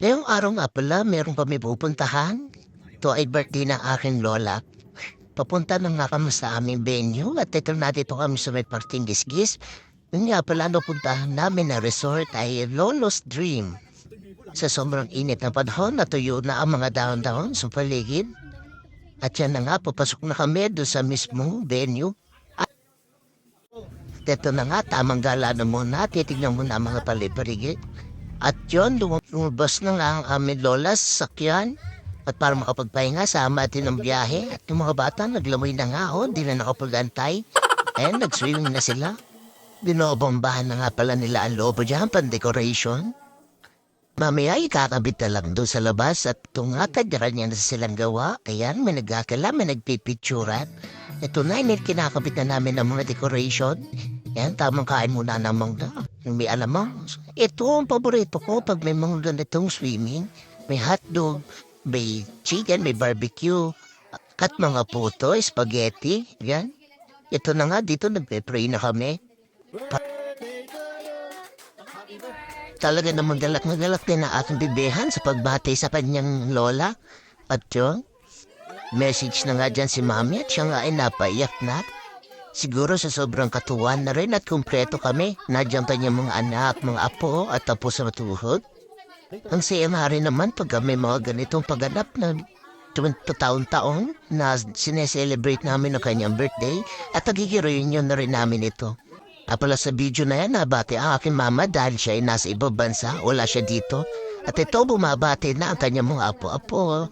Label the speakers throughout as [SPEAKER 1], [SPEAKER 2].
[SPEAKER 1] Ngayong araw nga pala, meron kami pupuntahan. Ito ay birthday ng aking lola. Papunta na nga kami sa aming venue at ito na dito kami sa may parting gisgis. Yun nga pala, napuntahan namin na resort ay Lolo's Dream. Sa sobrang init ng panahon, natuyo na ang mga dahon-dahon sa paligid. At yan na nga, papasok na kami doon sa mismong venue. At ito na nga, tamang gala na muna, titignan muna ang mga paliparigi. At yun, lumabas na nga ang aming lola sa sakyan. At para makapagpahinga, sama atin ng biyahe. At yung mga bata, naglamoy na nga, di na nakapag-antay. Eh, nag-swimming na sila. Binobombahan na nga pala nila ang lobo dyan, pan-decoration. Mamaya, ikakabit na lang doon sa labas at tungatagyaran niya na silang gawa. Ayan, may nagkakala, may nagpipicturan. Ito na, kinakabit na namin ang mga decoration. Yan, tamang kain muna ng mangga. May alam mo, ito ang paborito ko pag may mga ganitong swimming. May hotdog, may chicken, may barbecue, at mga puto, spaghetti. Yan. Ito na nga, dito nagpe-pray na kami. Talaga namang galak na galak din ang aking bibehan sa pagbati sa kanyang lola. At yun, message na nga dyan si mami at siya nga ay napaiyak na. Siguro sa sobrang katuwan na rin at kumpleto kami. Nandiyan kanyang mga anak, mga apo at tapos sa matuhod. Ang saya nga rin naman pag may mga ganitong pagganap na taon-taon na sineselebrate namin ang kanyang birthday at nagiging-reunion na rin namin ito. Pala sa video na yan, nabati ang aking mama dahil siya ay nasa ibang bansa, wala siya dito. At ito, bumabati na ang kanyang mga apo-apo.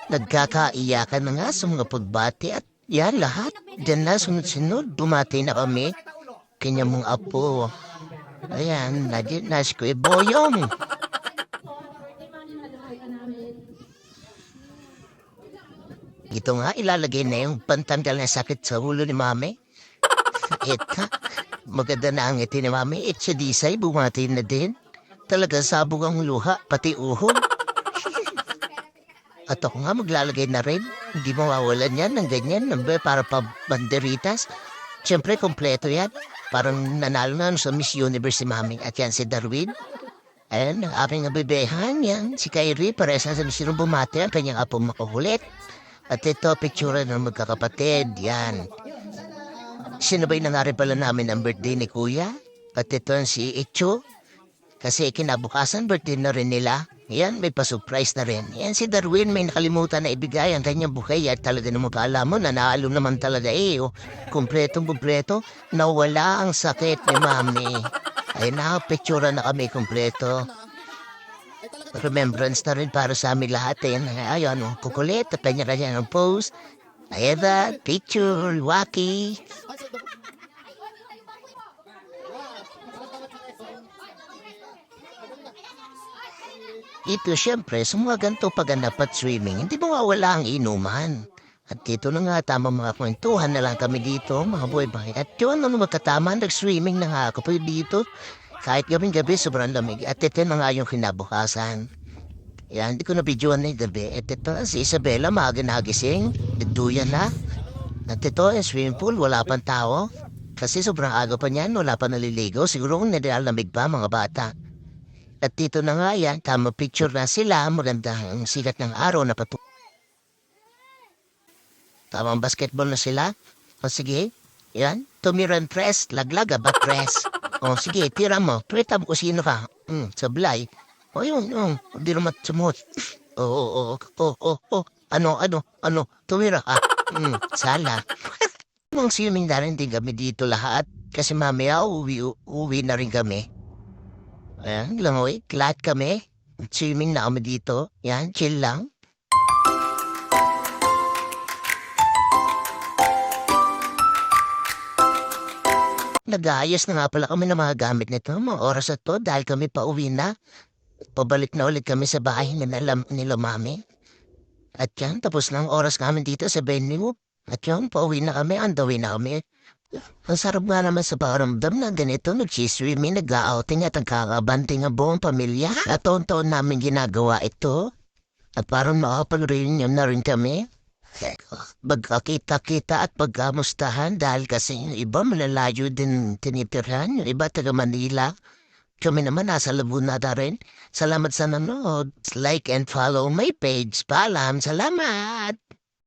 [SPEAKER 1] Nagkakaiyakan na nga sa mga pagbati at yan lahat. Diyan na sunod-sunod, bumati na kami. Kanyang mga apo. Ayan, na si Kuya Boyong. Ito nga, ilalagay na yung pantanggal na sakit sa ulo ni mami. Ito, maganda na ang ngiti ni mami. It's a disay, bumati na din. Talaga sabog ang luha, pati uhod. At ako nga maglalagay na rin. Hindi mawawalan yan ng ganyan, para pa banderitas. Siyempre, kompleto yan. Parang nanalo na sa Miss Universe si mami. At yan si Darwin. Ayan, ang aking abibehan yan. Si Kyrie, parehas na sa sinong bumati ang kanyang apo makukulit. At ito, picture ng magkakapatid. Yan. Sinabay na nga rin pala namin ang birthday ni Kuya. At ito si Icho. Kasi kinabukasan birthday na rin nila. Yan, may pa-surprise na rin. Yan si Darwin, may nakalimutan na ibigay ang kanyang bukay. At talaga naman paalam mo, nanalo naman talaga Kumpletong-kumpleto, nawala ang sakit ni Mami. Ay nakapictura na kami kumpleto. Remembrance na rin para sa amin lahat. Ayan, kukulit. At kanya rin ang post. Ayan na, picture, waki. Ito siyempre, sa mga ganito pagganap at swimming, hindi mawawala ang inuman. At dito na nga, tama mga kwentuhan na lang kami dito, mga boy-boy. At yun, magkatama, nag-swimming na nga ako po dito. Kahit gabing-gabi, sobrang lamig. At ito na nga yung kinabukasan. Yan, hindi ko na-videoan na yung gabi. At ito, si Isabela, maaga nagising. Nagduyan na. At ito, yung swimming pool, wala pang tao. Kasi sobrang aga pa niyan, wala pa naliligo. Siguro kung nilalamig pa, mga bata. At dito na nga yan, tama picture na sila, maganda ang sikat ng araw na tamang basketball na sila. O sige, yan, tumiran press, laglag ba press. O sige, tira mo, preta mo kung sino ka. Sablay. O yun, hindi naman sumot. Ano, tumira ka. Sala. Mga swimming na rin din kami dito lahat. Kasi mamaya uwi na rin kami. Ayan, langoy, lahat kami. Swimming na kami dito. Yan, chill lang. Nag-aayos na nga pala kami ng mga gamit nito, mga oras na to, dahil kami pauwi na. Pabalik na ulit kami sa bahay nila mami. At yan, tapos na ang oras namin dito sa venue. At yan, pauwi na kami, on the way na kami. Ang sarap nga naman sa pakiramdam na ganito, nag-swimming, nag-outing at nagkakabanting ang buong pamilya. At taon-taon namin ginagawa ito. At parang makapag-reunion na rin kami. Magkakita-kita at pagkamustahan dahil kasi yung iba malalayo din tinitirhan, yung iba taga Manila. Kami naman nasa Laguna rin. Salamat sa nanood. Like and follow my page. Paalam. Salamat!